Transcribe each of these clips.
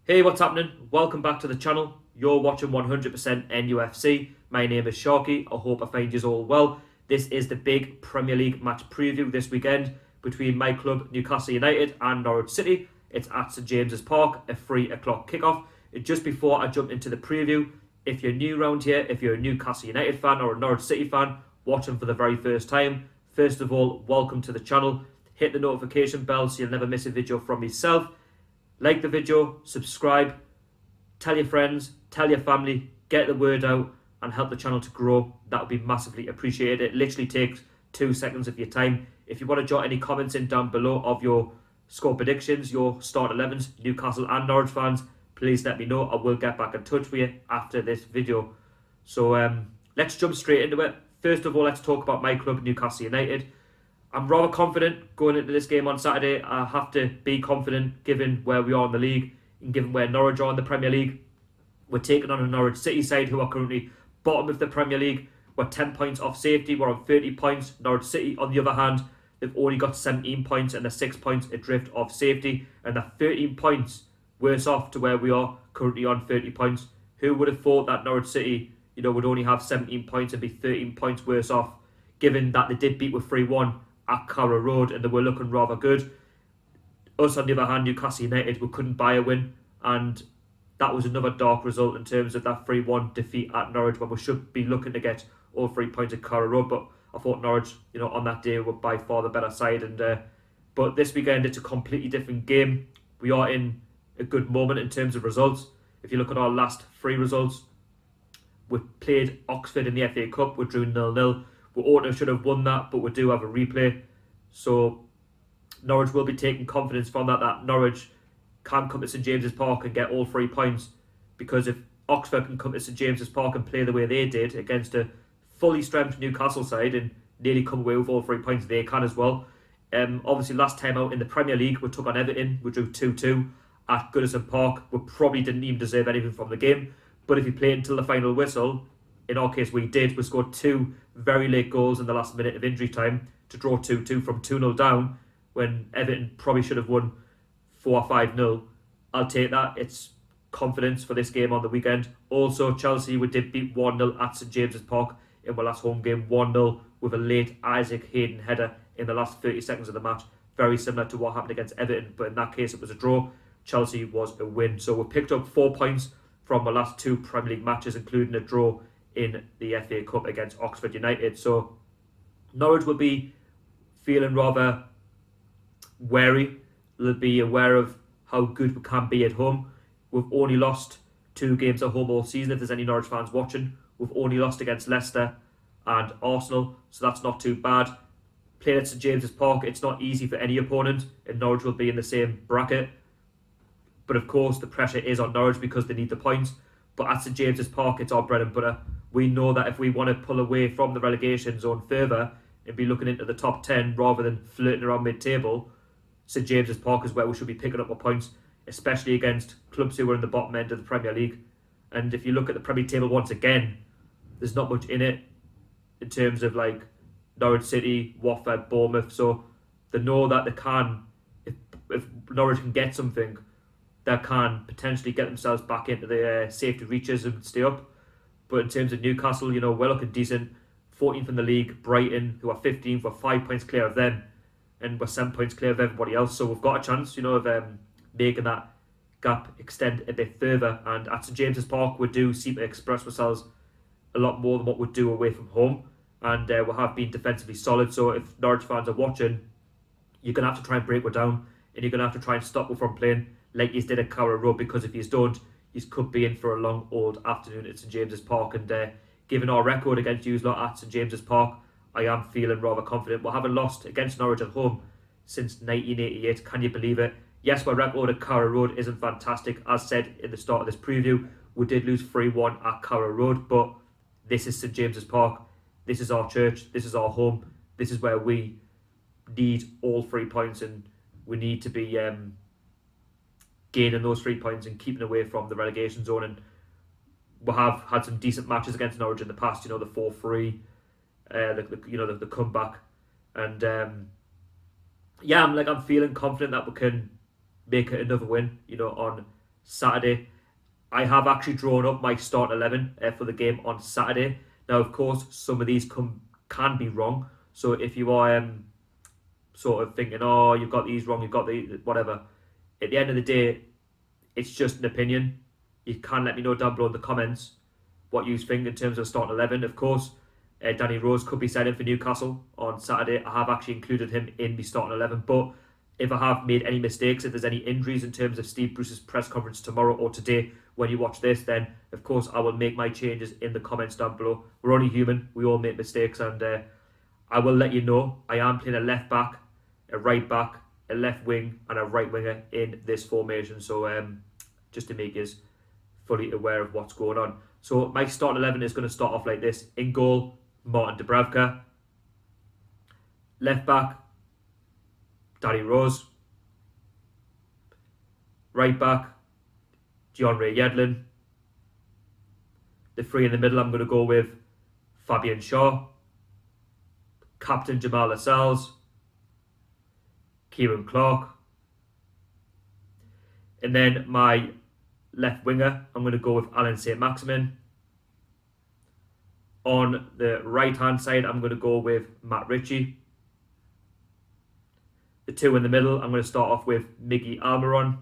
Hey, what's happening? Welcome back to the channel. You're watching 100% NUFC. My name is Sharky. I hope I find you all well. This is the big Premier League match preview this weekend between my club Newcastle United and Norwich City. It's at St James's Park, a 3 o'clock kickoff. Just before I jump into the preview, if you're new around here, if you're a Newcastle United fan or a Norwich City fan watching for the very first time, first of all, welcome to the channel. Hit the notification bell so you'll never miss a video from myself. Like the video, subscribe, tell your friends, tell your family, get the word out and help the channel to grow. That would be massively appreciated. It literally takes 2 seconds of your time. If you want to jot any comments in down below of your score predictions, your start 11s, Newcastle and Norwich fans, please let me know. I will get back in touch with you after this video. So let's jump straight into it. First of all, let's talk about my club, Newcastle United. I'm rather confident going into this game on Saturday. I have to be confident given where we are in the league and given where Norwich are in the Premier League. We're taking on a Norwich City side who are currently bottom of the Premier League. We're 10 points off safety. We're on 30 points. Norwich City, on the other hand, they've only got 17 points and they're 6 points adrift of safety. And they're 13 points worse off to where we are currently on 30 points. Who would have thought that Norwich City, would only have 17 points and be 13 points worse off, given that they did beat with 3-1 at Carrow Road and they were looking rather good. Us, on the other hand, Newcastle United, we couldn't buy a win, and that was another dark result in terms of that 3-1 defeat at Norwich when we should be looking to get all 3 points at Carrow Road. But I thought Norwich, on that day were by far the better side. But this weekend it's a completely different game. We are in a good moment in terms of results. If you look at our last 3 results, we played Oxford in the FA Cup, we drew 0-0. We ought to should have won that, but we do have a replay. So Norwich will be taking confidence from that Norwich can come to St James's Park and get all 3 points. Because if Oxford can come to St James's Park and play the way they did against a fully strengthened Newcastle side and nearly come away with all 3 points, they can as well. Obviously, last time out in the Premier League, we took on Everton. We drew 2-2 at Goodison Park. We probably didn't even deserve anything from the game. But if you play until the final whistle, in our case we did. We scored 2 very late goals in the last minute of injury time to draw 2-2 from 2-0 down when Everton probably should have won 4 or 5-0. I'll take that. It's confidence for this game on the weekend. Also, Chelsea, we did beat 1-0 at St James's Park in our last home game, 1-0 with a late Isaac Hayden header in the last 30 seconds of the match. Very similar to what happened against Everton, but in that case it was a draw. Chelsea was a win. So we picked up 4 points from our last 2 Premier League matches, including a draw in the FA Cup against Oxford United. So Norwich will be feeling rather wary. They'll be aware of how good we can be at home. We've only lost 2 games at home all season. If there's any Norwich fans watching, we've only lost against Leicester and Arsenal, so that's not too bad. Playing at St James's Park, it's not easy for any opponent, and Norwich will be in the same bracket. But of course, the pressure is on Norwich because they need the points. But at St James's Park, it's our bread and butter. We know that if we want to pull away from the relegation zone further and be looking into the top 10 rather than flirting around mid-table, St James's Park is where we should be picking up our points, especially against clubs who are in the bottom end of the Premier League. And if you look at the Premier table once again, there's not much in it in terms of like Norwich City, Watford, Bournemouth. So they know that they can, if Norwich can get something, they can potentially get themselves back into the safety reaches and stay up. But in terms of Newcastle, we're looking decent. 14th in the league. Brighton, who are 15th, we're 5 points clear of them. And we're 7 points clear of everybody else. So we've got a chance, of making that gap extend a bit further. And at St James's Park, we do seem to express ourselves a lot more than what we do away from home. And we have been defensively solid. So if Norwich fans are watching, you're going to have to try and break it down. And you're going to have to try and stop it from playing like you did at Carrow Road, because if you don't, you could be in for a long old afternoon at St James's Park. And given our record against you lot at St James's Park, I am feeling rather confident. We haven't lost against Norwich at home since 1988. Can you believe it? Yes, my record at Carrow Road isn't fantastic. As said in the start of this preview, we did lose 3-1 at Carrow Road, but this is St James's Park. This is our church. This is our home. This is where we need all 3 points, and we need to be gaining those 3 points and keeping away from the relegation zone. And we have had some decent matches against Norwich in the past. The 4-3, the comeback, and I'm feeling confident that we can make it another win. On Saturday. I have actually drawn up my start 11 for the game on Saturday. Now, of course, some of these can be wrong. So if you are sort of thinking, oh, you've got these wrong, you've got the whatever. At the end of the day, it's just an opinion. You can let me know down below in the comments what you think in terms of starting 11. Of course, Danny Rose could be signed in for Newcastle on Saturday. I have actually included him in the starting 11. But if I have made any mistakes, if there's any injuries in terms of Steve Bruce's press conference tomorrow or today when you watch this, then of course I will make my changes in the comments down below. We're only human. We all make mistakes, and I will let you know I am playing a left back, a right back, a left wing and a right winger in this formation. So just to make you fully aware of what's going on. So my starting 11 is going to start off like this. In goal, Martin Dubravka. Left back, Danny Rose. Right back, Ray Yedlin. The three in the middle, I'm going to go with Fabian Shaw, Captain Jamal Lascelles, Kieran Clark. And then my left winger, I'm going to go with Alan St-Maximin. On the right hand side, I'm going to go with Matt Ritchie. The two in the middle, I'm going to start off with Miggy Almiron.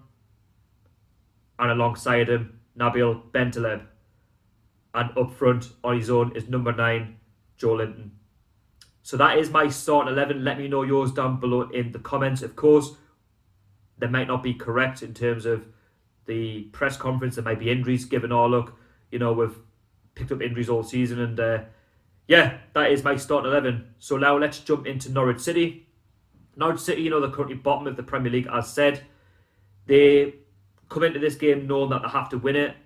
And alongside him, Nabil Bentaleb. And up front on his own is number 9, Joe Linton. So that is my starting 11. Let me know yours down below in the comments. Of course, they might not be correct in terms of the press conference. There might be injuries given our look. You know, we've picked up injuries all season. And yeah, that is my starting 11. So now let's jump into Norwich City. Norwich City, you know, they're currently bottom of the Premier League, as said. They come into this game knowing that they have to win it.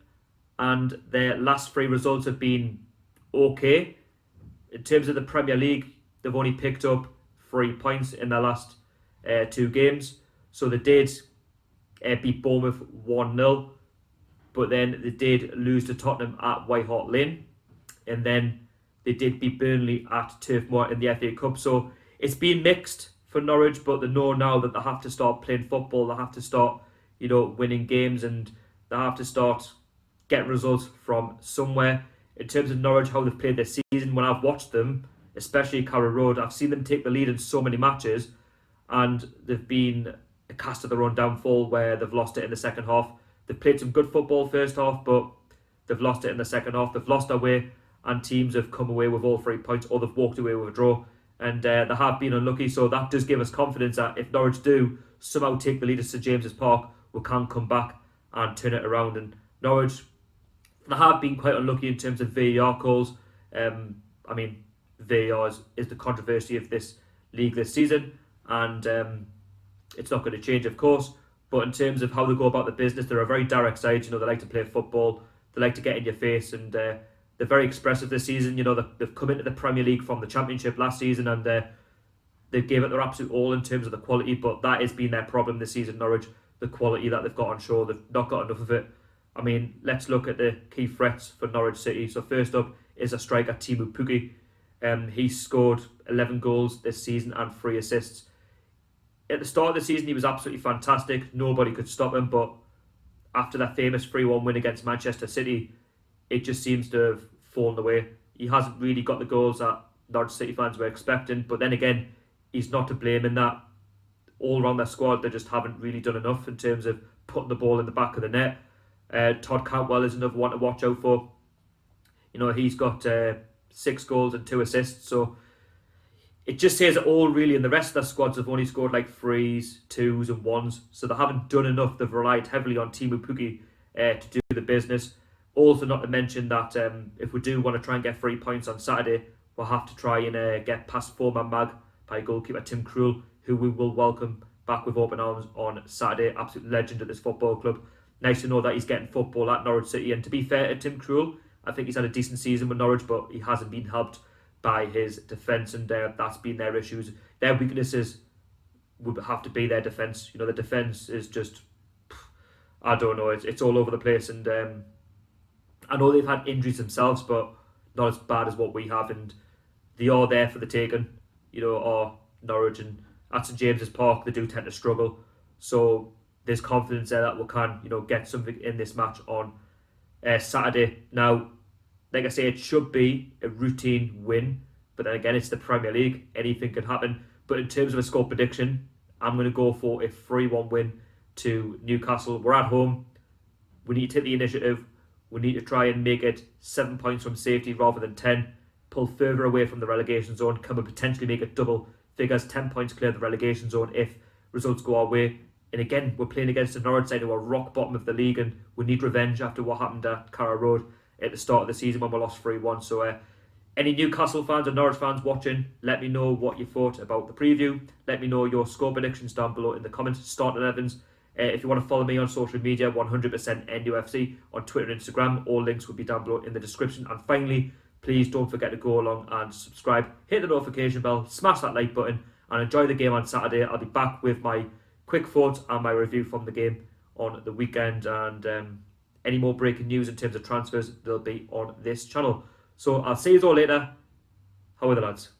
And their last 3 results have been okay. In terms of the Premier League, they've only picked up 3 points in their last 2 games. So they did beat Bournemouth 1-0. But then they did lose to Tottenham at White Hart Lane. And then they did beat Burnley at Turf Moor in the FA Cup. So it's been mixed for Norwich, but they know now that they have to start playing football. They have to start, you know, winning games, and they have to start getting results from somewhere. In terms of Norwich, how they've played this season, when I've watched them, especially Carrow Road, I've seen them take the lead in so many matches, and they've been a cast of their own downfall where they've lost it in the second half. They've played some good football first half, but they've lost it in the second half. They've lost their way, and teams have come away with all 3 points, or they've walked away with a draw. And they have been unlucky, so that does give us confidence that if Norwich do somehow take the lead at St James's Park, we can come back and turn it around. And Norwich, they have been quite unlucky in terms of VAR calls. I mean, VAR is the controversy of this league this season, and it's not going to change, of course. But in terms of how they go about the business, they're a very direct side. You know, they like to play football, they like to get in your face, and they're very expressive this season. You know, they've come into the Premier League from the Championship last season, and they gave it their absolute all in terms of the quality. But that has been their problem this season, Norwich. The quality that they've got on show, they've not got enough of it. I mean, let's look at the key threats for Norwich City. So first up is a striker, Teemu Pukki. He scored 11 goals this season and 3 assists. At the start of the season, he was absolutely fantastic. Nobody could stop him. But after that famous 3-1 win against Manchester City, it just seems to have fallen away. He hasn't really got the goals that Norwich City fans were expecting. But then again, he's not to blame in that. All around their squad, they just haven't really done enough in terms of putting the ball in the back of the net. Todd Cantwell is another one to watch out for. You know, he's got 6 goals and 2 assists. So it just says it all really. And the rest of their squads have only scored like 3s, 2s and 1s. So they haven't done enough. They've relied heavily on Teemu Pukki to do the business. Also, not to mention that if we do want to try and get 3 points on Saturday, we'll have to try and get past former mag by goalkeeper Tim Krul, who we will welcome back with open arms on Saturday. Absolute legend at this football club. Nice to know that he's getting football at Norwich City. And to be fair to Tim Krul, I think he's had a decent season with Norwich, but he hasn't been helped by his defence, and that's been their issues. Their weaknesses would have to be their defence. You know, the defence is just, I don't know, it's all over the place. And I know they've had injuries themselves, but not as bad as what we have. And they are there for the taking, you know, or Norwich. And at St James's Park, they do tend to struggle. So there's confidence there that we can, get something in this match on Saturday. Now, like I say, it should be a routine win, but then again, it's the Premier League. Anything can happen. But in terms of a score prediction, I'm going to go for a 3-1 win to Newcastle. We're at home. We need to take the initiative. We need to try and make it 7 points from safety rather than 10. Pull further away from the relegation zone. Come and potentially make it double figures. 10 points clear the relegation zone if results go our way. And again, we're playing against the Norwich side who are rock bottom of the league, and we need revenge after what happened at Carrow Road at the start of the season when we lost 3-1. So any Newcastle fans or Norwich fans watching, let me know what you thought about the preview. Let me know your score predictions down below in the comments. Start 11s. If you want to follow me on social media, 100% NUFC on Twitter and Instagram. All links will be down below in the description. And finally, please don't forget to go along and subscribe. Hit the notification bell, smash that like button, and enjoy the game on Saturday. I'll be back with my quick thoughts and my review from the game on the weekend. And any more breaking news in terms of transfers, they'll be on this channel. So I'll see you all later. How are the lads?